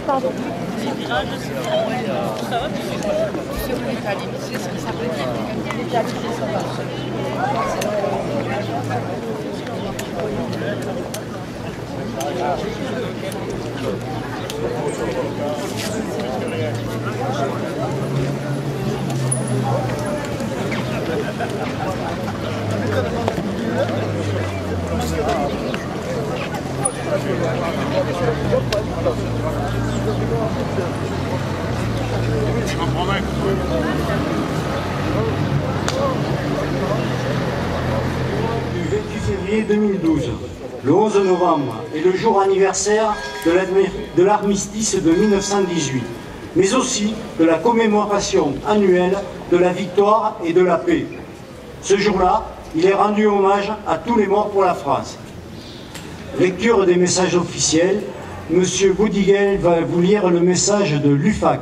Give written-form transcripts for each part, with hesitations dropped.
Pardon. Du 28 février 2012, le 11 novembre est le jour anniversaire de l'armistice de 1918, mais aussi de la commémoration annuelle de la victoire et de la paix. Ce jour-là, il est rendu hommage à tous les morts pour la France. Lecture des messages officiels, M. Boudiguel va vous lire le message de l'UFAC.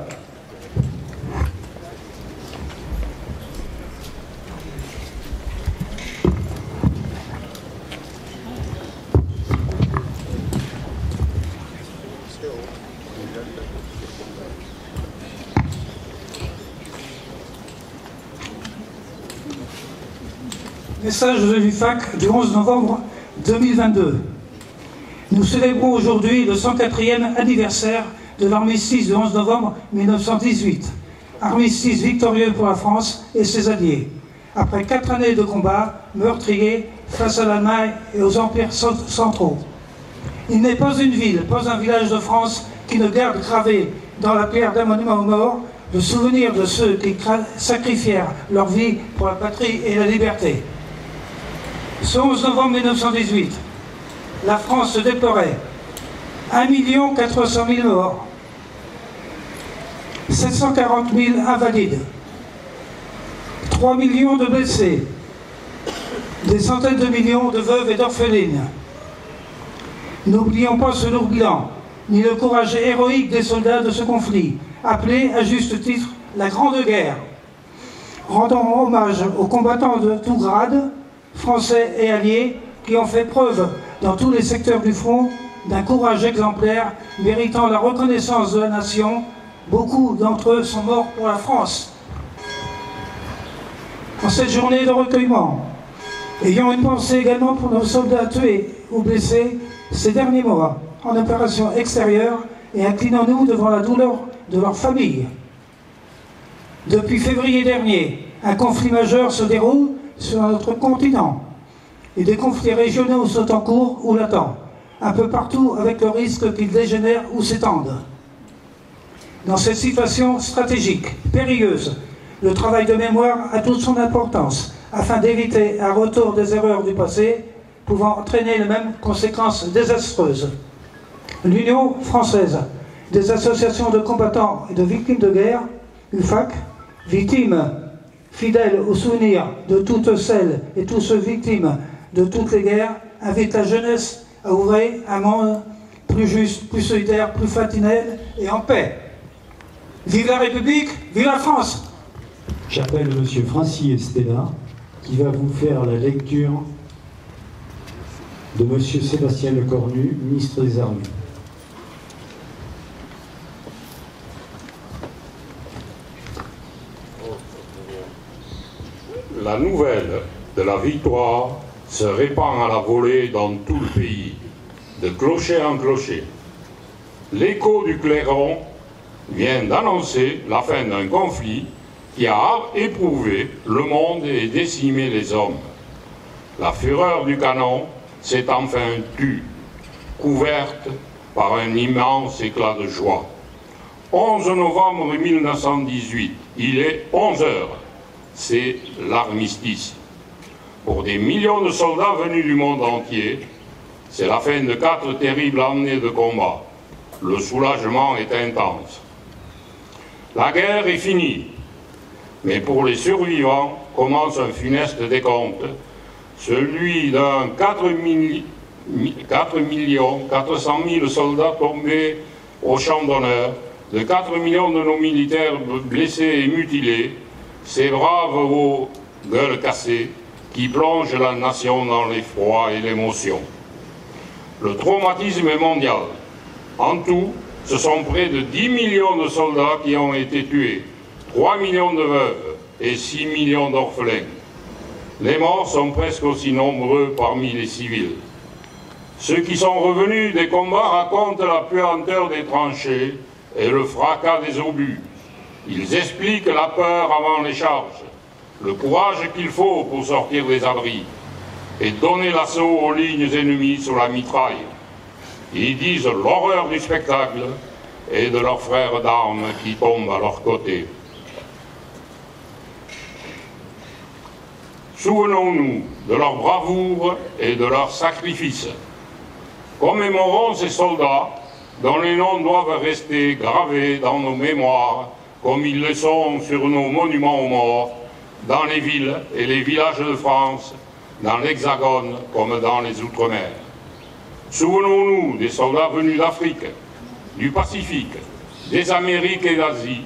Message de l'UFAC du 11 novembre 2022. Nous célébrons aujourd'hui le 104e anniversaire de l'armistice du 11 novembre 1918. Armistice victorieux pour la France et ses alliés. Après 4 années de combats meurtriers face à l'Allemagne et aux empires centraux. Il n'est pas une ville, pas un village de France qui ne garde gravé dans la pierre d'un monument aux morts le souvenir de ceux qui sacrifièrent leur vie pour la patrie et la liberté. Ce 11 novembre 1918, la France se déplorait 1 400 000 morts, 740 000 invalides, 3 millions de blessés, des centaines de millions de veuves et d'orphelines. N'oublions pas ce lourd bilan, ni le courage héroïque des soldats de ce conflit, appelé à juste titre la Grande Guerre. Rendons hommage aux combattants de tout grade, français et alliés, qui ont fait preuve dans tous les secteurs du front d'un courage exemplaire, méritant la reconnaissance de la nation. Beaucoup d'entre eux sont morts pour la France. En cette journée de recueillement, ayons une pensée également pour nos soldats tués ou blessés ces derniers mois en opération extérieure et inclinons-nous devant la douleur de leurs familles. Depuis février dernier, un conflit majeur se déroule sur notre continent et des conflits régionaux sont en cours ou latents, un peu partout avec le risque qu'ils dégénèrent ou s'étendent. Dans cette situation stratégique, périlleuse, le travail de mémoire a toute son importance afin d'éviter un retour des erreurs du passé pouvant entraîner les mêmes conséquences désastreuses. L'Union française des associations de combattants et de victimes de guerre, UFAC, victimes fidèles au souvenir de toutes celles et tous ceux victimes de toutes les guerres, invite la jeunesse à ouvrir un monde plus juste, plus solidaire, plus fraternel et en paix. Vive la République, vive la France! J'appelle M. Francis Estella, qui va vous faire la lecture de M. Sébastien Lecornu, ministre des Armées. La nouvelle de la victoire se répand à la volée dans tout le pays, de clocher en clocher. L'écho du clairon vient d'annoncer la fin d'un conflit qui a éprouvé le monde et décimé les hommes. La fureur du canon s'est enfin tue, couverte par un immense éclat de joie. 11 novembre 1918, il est 11 heures. C'est l'armistice. Pour des millions de soldats venus du monde entier, c'est la fin de 4 terribles années de combat. Le soulagement est intense. La guerre est finie, mais pour les survivants commence un funeste décompte, celui d'un 4 400 000 soldats tombés au champ d'honneur, de 4 millions de nos militaires blessés et mutilés. Ces braves gueule cassée, qui plonge la nation dans l'effroi et l'émotion. Le traumatisme est mondial. En tout, ce sont près de 10 millions de soldats qui ont été tués, 3 millions de veuves et 6 millions d'orphelins. Les morts sont presque aussi nombreux parmi les civils. Ceux qui sont revenus des combats racontent la puanteur des tranchées et le fracas des obus. Ils expliquent la peur avant les charges, le courage qu'il faut pour sortir des abris et donner l'assaut aux lignes ennemies sous la mitraille. Ils disent l'horreur du spectacle et de leurs frères d'armes qui tombent à leur côté. Souvenons-nous de leur bravoure et de leur sacrifice. Commémorons ces soldats dont les noms doivent rester gravés dans nos mémoires comme ils le sont sur nos monuments aux morts, dans les villes et les villages de France, dans l'Hexagone comme dans les Outre-mer. Souvenons-nous des soldats venus d'Afrique, du Pacifique, des Amériques et d'Asie,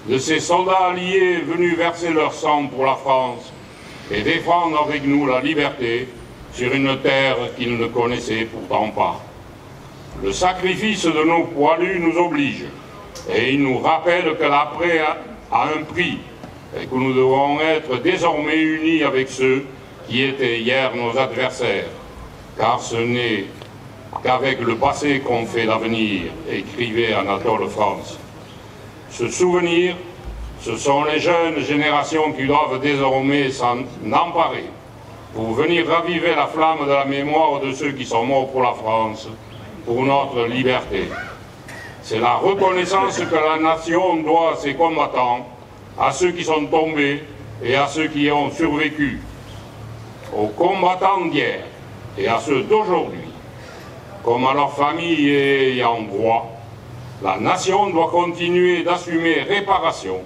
de ces soldats alliés venus verser leur sang pour la France et défendre avec nous la liberté sur une terre qu'ils ne connaissaient pourtant pas. Le sacrifice de nos poilus nous oblige et il nous rappelle que l'après a un prix et que nous devons être désormais unis avec ceux qui étaient hier nos adversaires, car ce n'est qu'avec le passé qu'on fait l'avenir, écrivait Anatole France. Ce souvenir, ce sont les jeunes générations qui doivent désormais s'en emparer pour venir raviver la flamme de la mémoire de ceux qui sont morts pour la France, pour notre liberté. C'est la reconnaissance que la nation doit à ses combattants, à ceux qui sont tombés et à ceux qui ont survécu, aux combattants d'hier et à ceux d'aujourd'hui, comme à leurs familles et ayant droit. La nation doit continuer d'assumer réparation,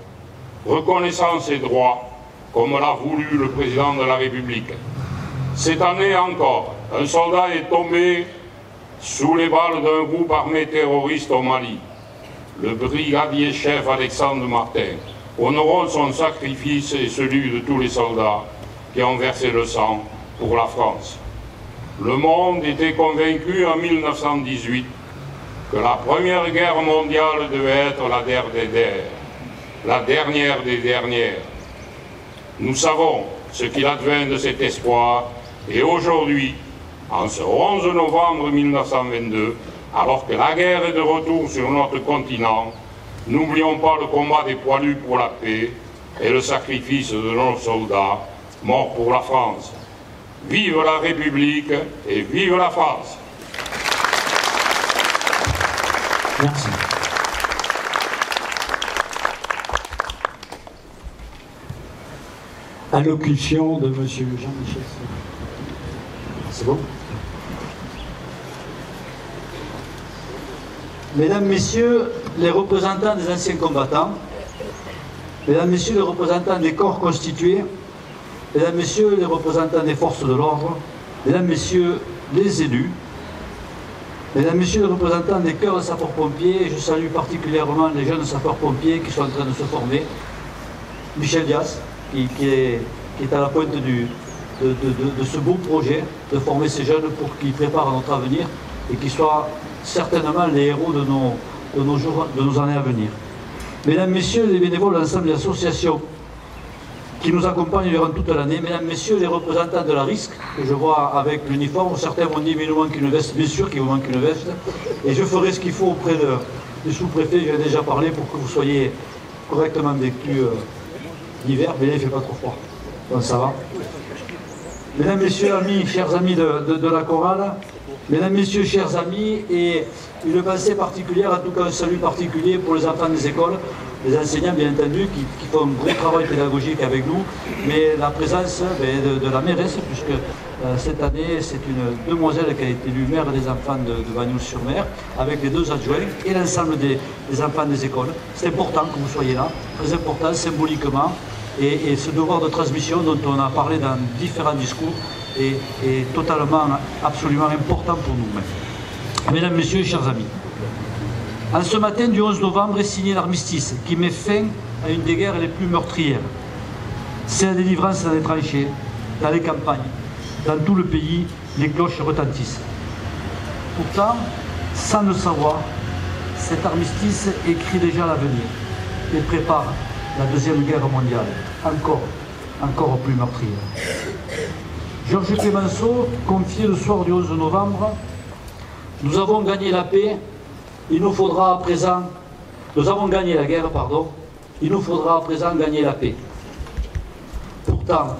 reconnaissance et droits, comme l'a voulu le président de la République. Cette année encore, un soldat est tombé sous les balles d'un groupe armé terroriste au Mali. Le brigadier-chef Alexandre Martin. Honorons son sacrifice et celui de tous les soldats qui ont versé le sang pour la France. Le monde était convaincu en 1918 que la Première Guerre mondiale devait être la dernière des dernières. Nous savons ce qu'il advint de cet espoir et aujourd'hui, en ce 11 novembre 1922, alors que la guerre est de retour sur notre continent, n'oublions pas le combat des poilus pour la paix et le sacrifice de nos soldats morts pour la France. Vive la République et vive la France! Merci. Allocution de M. Jean-Michel. C'est bon? Mesdames, Messieurs les représentants des anciens combattants, Mesdames, Messieurs les représentants des corps constitués, Mesdames, Messieurs les représentants des forces de l'ordre, Mesdames, Messieurs les élus, Mesdames, Messieurs les représentants des chœurs de sapeurs-pompiers, je salue particulièrement les jeunes sapeurs-pompiers qui sont en train de se former, Michel Dias, qui est à la pointe de ce beau projet de former ces jeunes pour qu'ils préparent notre avenir et qu'ils soient certainement les héros de nos années à venir. Mesdames, Messieurs les bénévoles de l'ensemble des associations qui nous accompagnent durant toute l'année, Mesdames, Messieurs les représentants de la RISC, que je vois avec l'uniforme, certains m'ont dit mais il nous manque une veste, bien sûr qu'il vous manque une veste, et je ferai ce qu'il faut auprès du sous-préfet, je vais déjà parler pour que vous soyez correctement vêtus l'hiver, mais là il ne fait pas trop froid, donc ça va. Mesdames, Messieurs, amis, chers amis de la chorale, Mesdames, Messieurs, chers amis, et une pensée particulière, en tout cas un salut particulier pour les enfants des écoles, les enseignants bien entendu, qui font un gros travail pédagogique avec nous, mais la présence de la mairesse, puisque cette année c'est une demoiselle qui a été élue maire des enfants de Bagnols-sur-Mer, avec les deux adjoints et l'ensemble des enfants des écoles. C'est important que vous soyez là, très important symboliquement, et ce devoir de transmission dont on a parlé dans différents discours est totalement, absolument important pour nous-mêmes. Mesdames, Messieurs, chers amis, en ce matin du 11 novembre est signé l'armistice qui met fin à une des guerres les plus meurtrières. C'est la délivrance dans les tranchées, dans les campagnes. Dans tout le pays, les cloches retentissent. Pourtant, sans le savoir, cet armistice écrit déjà l'avenir et prépare la Deuxième Guerre mondiale, encore plus meurtrière. Georges Clemenceau confiait le soir du 11 novembre « Nous avons gagné la paix, il nous faudra à présent... Nous avons gagné la guerre, pardon, il nous faudra à présent gagner la paix. » Pourtant,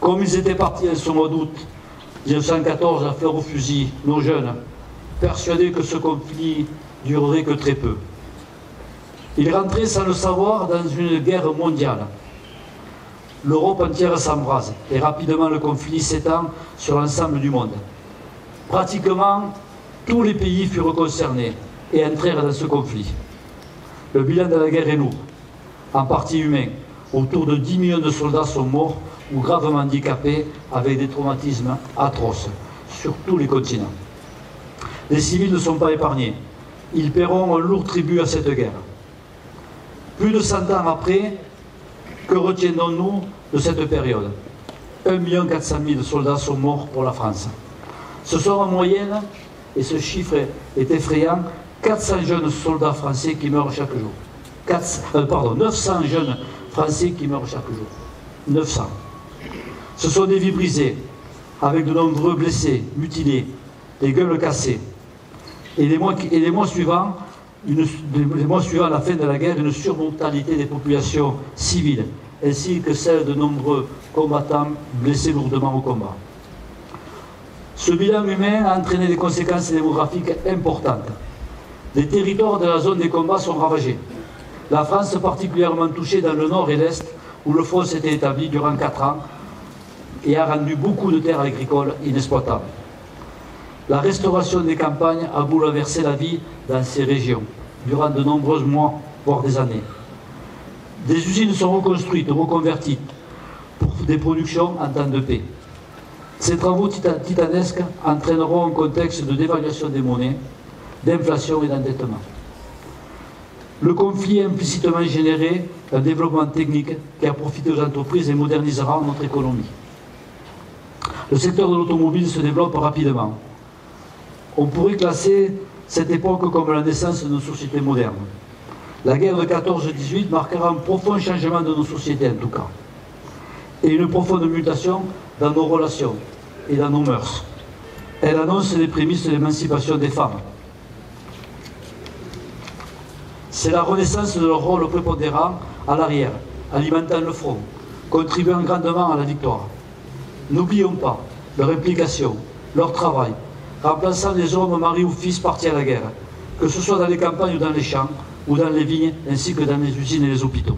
comme ils étaient partis en ce mois d'août 1914 à fleur au fusil, nos jeunes, persuadés que ce conflit durerait que très peu. Ils rentraient sans le savoir dans une guerre mondiale. L'Europe entière s'embrase et rapidement le conflit s'étend sur l'ensemble du monde. Pratiquement tous les pays furent concernés et entrèrent dans ce conflit. Le bilan de la guerre est lourd, en partie humain. Autour de 10 millions de soldats sont morts ou gravement handicapés avec des traumatismes atroces sur tous les continents. Les civils ne sont pas épargnés. Ils paieront un lourd tribut à cette guerre. Plus de 100 ans après, que retiendrons-nous de cette période? 1 400 000 soldats sont morts pour la France. Ce sont en moyenne, et ce chiffre est effrayant, 400 jeunes soldats français qui meurent chaque jour. 900 jeunes Français qui meurent chaque jour. 900. Ce sont des vies brisées, avec de nombreux blessés, mutilés, des gueules cassées. Et les mois suivants, à la fin de la guerre, une surmortalité des populations civiles, ainsi que celle de nombreux combattants blessés lourdement au combat. Ce bilan humain a entraîné des conséquences démographiques importantes. Les territoires de la zone des combats sont ravagés. La France particulièrement touchée dans le nord et l'est, où le front s'était établi durant 4 ans et a rendu beaucoup de terres agricoles inexploitables. La restauration des campagnes a bouleversé la vie dans ces régions, durant de nombreux mois, voire des années. Des usines sont reconstruites, reconverties, pour des productions en temps de paix. Ces travaux titanesques entraîneront un contexte de dévaluation des monnaies, d'inflation et d'endettement. Le conflit a implicitement généré un développement technique qui a profité aux entreprises et modernisera notre économie. Le secteur de l'automobile se développe rapidement. On pourrait classer cette époque comme la naissance de nos sociétés modernes. La guerre de 14-18 marquera un profond changement de nos sociétés en tout cas, et une profonde mutation dans nos relations et dans nos mœurs. Elle annonce les prémices de l'émancipation des femmes. C'est la renaissance de leur rôle prépondérant à l'arrière, alimentant le front, contribuant grandement à la victoire. N'oublions pas leur implication, leur travail, remplaçant les hommes, maris ou fils partis à la guerre, que ce soit dans les campagnes ou dans les champs, ou dans les vignes, ainsi que dans les usines et les hôpitaux.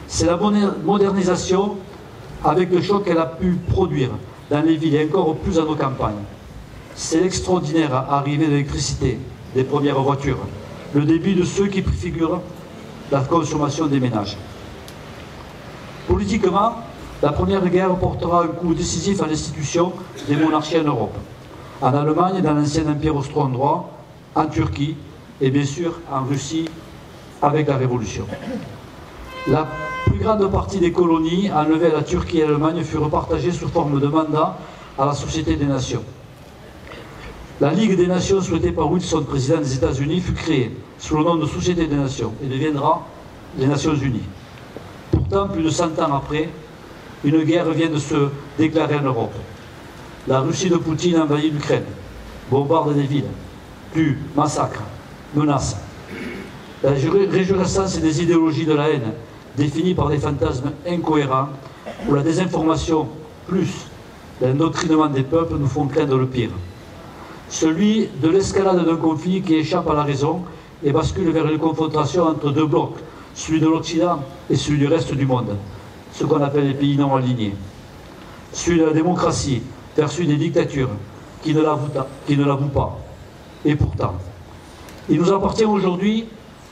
C'est la modernisation avec le choc qu'elle a pu produire dans les villes et encore plus dans nos campagnes. C'est l'extraordinaire arrivée de l'électricité, des premières voitures, le début de ceux qui préfigurent la consommation des ménages. Politiquement, la Première Guerre portera un coup décisif à l'institution des monarchies en Europe. En Allemagne, dans l'ancien empire austro-hongrois, en Turquie et bien sûr en Russie avec la Révolution. La plus grande partie des colonies enlevées à la Turquie et à l'Allemagne furent repartagées sous forme de mandat à la Société des Nations. La Ligue des Nations souhaitée par Wilson, président des États-Unis, fut créée sous le nom de Société des Nations et deviendra les Nations Unies. Pourtant, plus de 100 ans après, une guerre vient de se déclarer en Europe. La Russie de Poutine envahit l'Ukraine, bombarde des villes, tue, massacre, menace. La réjouissance des idéologies de la haine, définies par des fantasmes incohérents, ou la désinformation, plus l'endoctrinement des peuples, nous font craindre le pire. Celui de l'escalade d'un conflit qui échappe à la raison et bascule vers une confrontation entre deux blocs, celui de l'Occident et celui du reste du monde, ce qu'on appelle les pays non alignés. Celui de la démocratie vers celui des dictatures qui ne l'avouent pas. Et pourtant, il nous appartient aujourd'hui,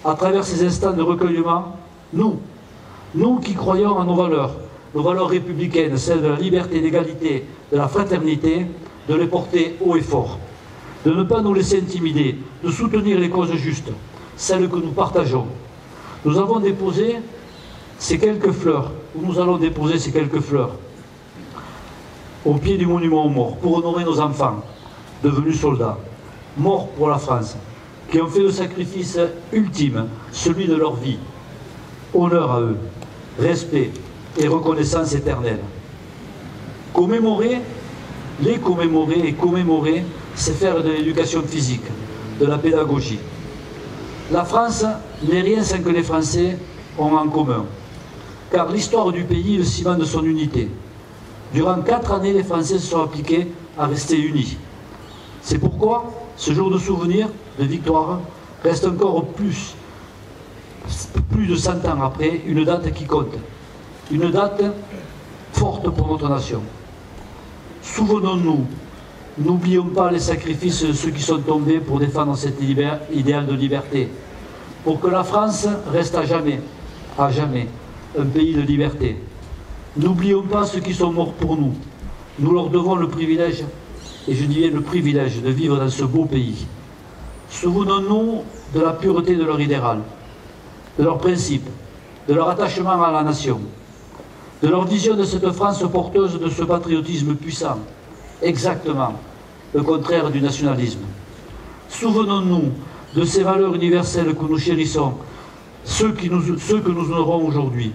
à travers ces instants de recueillement, nous qui croyons en nos valeurs républicaines, celles de la liberté, d'égalité, de la fraternité, de les porter haut et fort, de ne pas nous laisser intimider, de soutenir les causes justes, celles que nous partageons. Nous avons déposé ces quelques fleurs, où nous allons déposer ces quelques fleurs, au pied du monument aux morts, pour honorer nos enfants, devenus soldats, morts pour la France, qui ont fait le sacrifice ultime, celui de leur vie. Honneur à eux, respect et reconnaissance éternelle. Commémorer, les commémorer et commémorer, c'est faire de l'éducation physique, de la pédagogie. La France n'est rien sans que les Français ont en commun, car l'histoire du pays est le ciment de son unité. Durant 4 années, les Français se sont appliqués à rester unis. C'est pourquoi ce jour de souvenir, de victoire, reste encore plus de 100 ans après, une date qui compte. Une date forte pour notre nation. Souvenons-nous, n'oublions pas les sacrifices de ceux qui sont tombés pour défendre cet idéal de liberté, pour que la France reste à jamais, un pays de liberté. N'oublions pas ceux qui sont morts pour nous. Nous leur devons le privilège, et je dis le privilège, de vivre dans ce beau pays. Souvenons-nous de la pureté de leur idéal, de leurs principes, de leur attachement à la nation, de leur vision de cette France porteuse de ce patriotisme puissant, exactement le contraire du nationalisme. Souvenons-nous de ces valeurs universelles que nous chérissons, ceux que nous honorons aujourd'hui.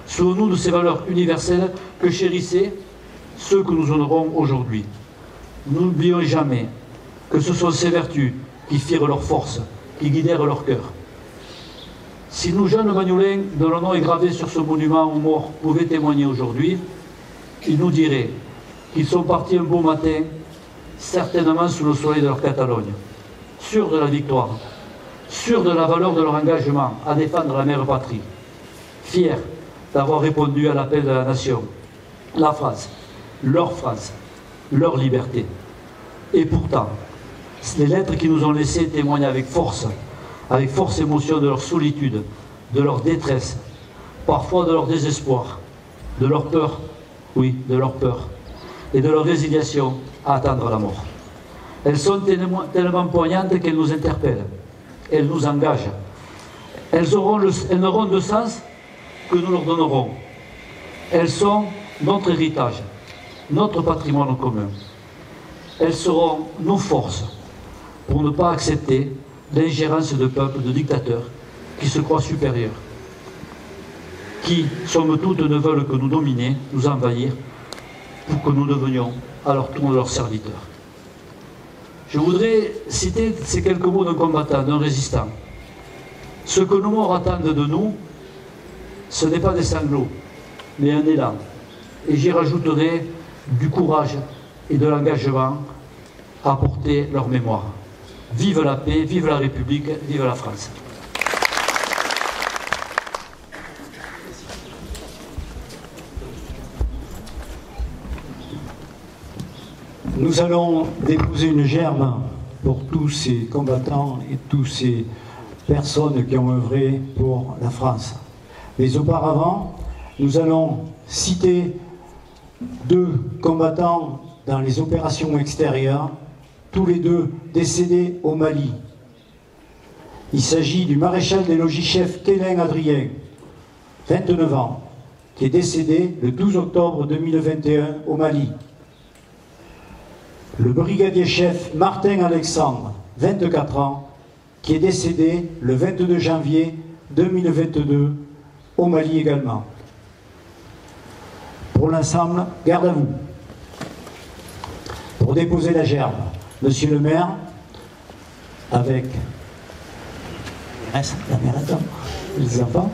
Souvenons-nous de ces valeurs universelles que chérissaient ceux que nous honorons aujourd'hui. N'oublions jamais que ce sont ces vertus qui firent leur force, qui guidèrent leur cœur. Si nous, jeunes Magnolins, dont le nom est gravé sur ce monument aux morts, pouvaient témoigner aujourd'hui, ils nous diraient qu'ils sont partis un beau matin, certainement sous le soleil de leur Catalogne, sûrs de la victoire, sûrs de la valeur de leur engagement à défendre la mère patrie, fiers d'avoir répondu à l'appel de la nation, la France, leur liberté. Et pourtant, les lettres qu'ils nous ont laissées témoignent avec force émotion de leur solitude, de leur détresse, parfois de leur désespoir, de leur peur, oui, de leur peur, et de leur résignation à attendre la mort. Elles sont tellement poignantes qu'elles nous interpellent, elles nous engagent. Elles n'auront de sens que nous leur donnerons. Elles sont notre héritage, notre patrimoine commun. Elles seront nos forces pour ne pas accepter l'ingérence de peuples, de dictateurs qui se croient supérieurs, qui, somme toute, ne veulent que nous dominer, nous envahir, pour que nous devenions à leur tour leurs serviteurs. Je voudrais citer ces quelques mots d'un combattant, d'un résistant. Ce que nos morts attendent de nous, ce n'est pas des sanglots, mais un élan. Et j'y rajouterai du courage et de l'engagement à porter leur mémoire. Vive la paix, vive la République, vive la France. Nous allons déposer une gerbe pour tous ces combattants et toutes ces personnes qui ont œuvré pour la France. Mais auparavant, nous allons citer 2 combattants dans les opérations extérieures, tous les 2 décédés au Mali. Il s'agit du maréchal des logis-chefs Kélin Adrien, 29 ans, qui est décédé le 12 octobre 2021 au Mali. Le brigadier-chef Martin Alexandre, 24 ans, qui est décédé le 22 janvier 2022 au Mali également. Pour l'ensemble, garde à vous. Pour déposer la gerbe, Monsieur le maire, avec la mère attend, les enfants,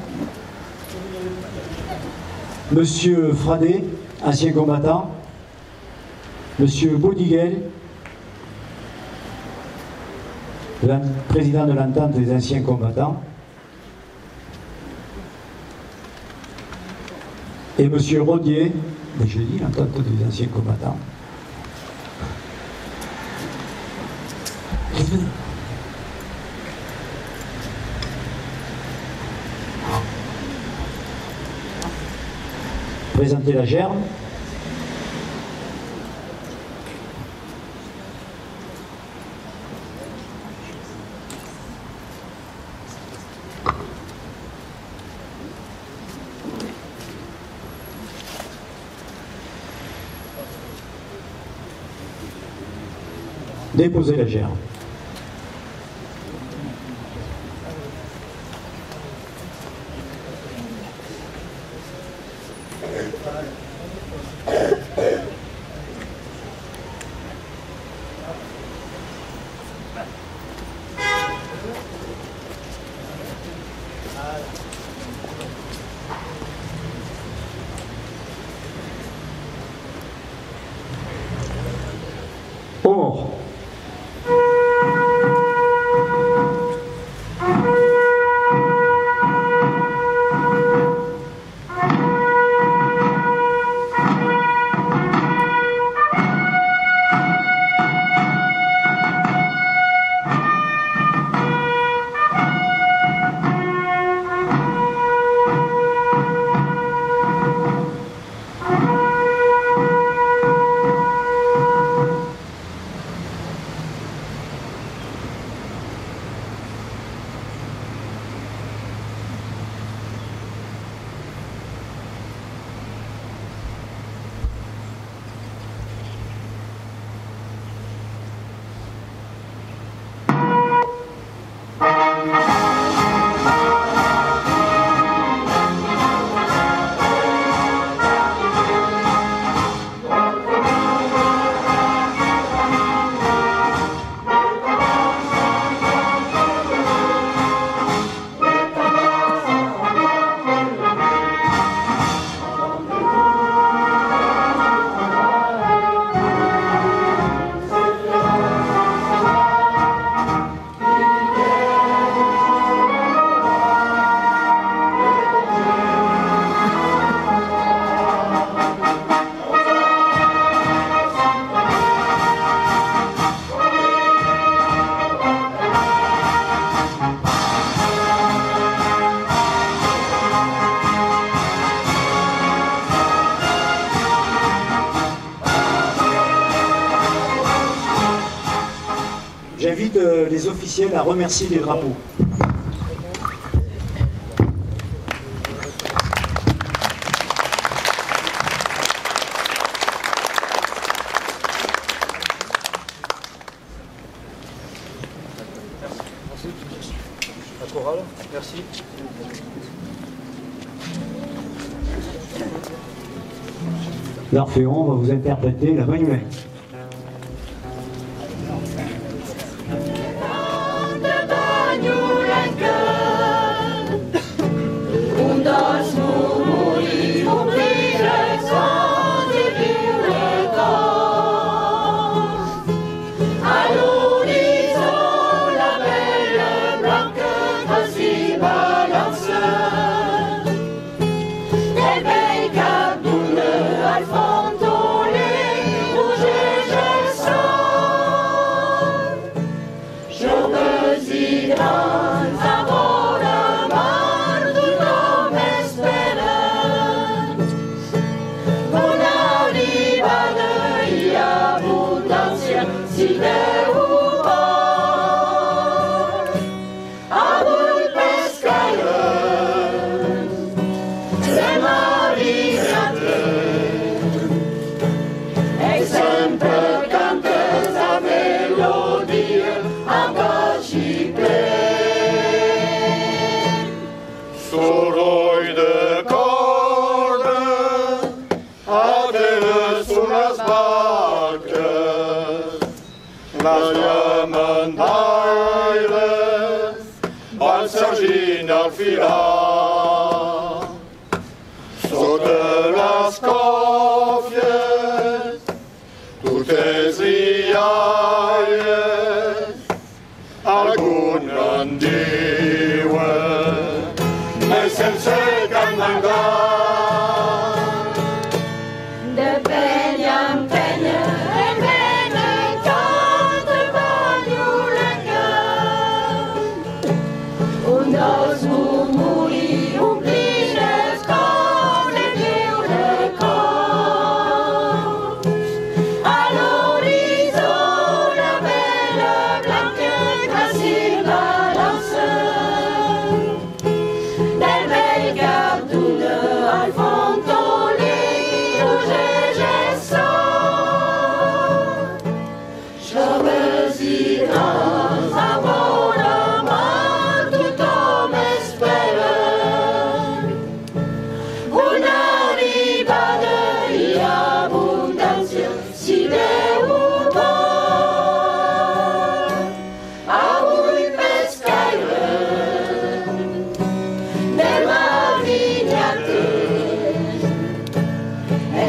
Monsieur Fradé, ancien combattant, Monsieur Baudiguel, président de l'entente des anciens combattants, et Monsieur Rodier, mais je dis l'entente des anciens combattants. Présenter la gerbe. déposer la gerbe. Or, j'invite les officiels à remercier les drapeaux. La chorale, merci. l'Orphéon va vous interpréter la Bonne Nuée. Soroi de corde, adele sunt las barques, las llamen d'aires, van sorgint al filar. Sota les còfies, totes rialles, algun en diuen, mais sense cap mandat. De penya en penya, canta Vallulenga. Un dels murmuris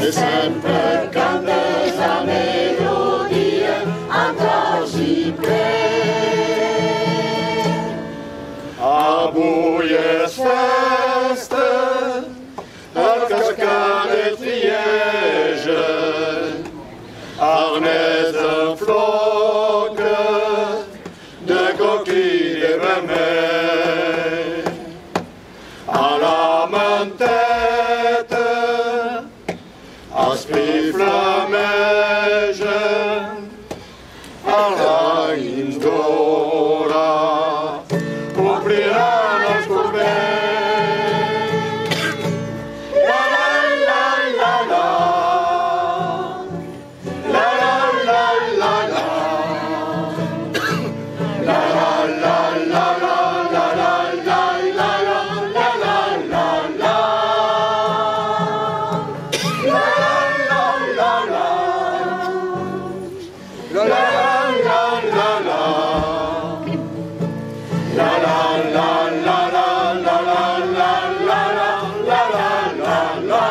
et sempre Cante sa melodie encore si Avui és festa, el cascadet riege, arnès en floca, de coquilles vermelles. A la manteta, es piflamegen, els raïms d'ora ompliran els corbells. La la la la la, la la la la la, la la la la la, la la la la la, la la la la, la la la la, la la la la la. La la la la la la la la la la la la.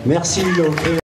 Merci.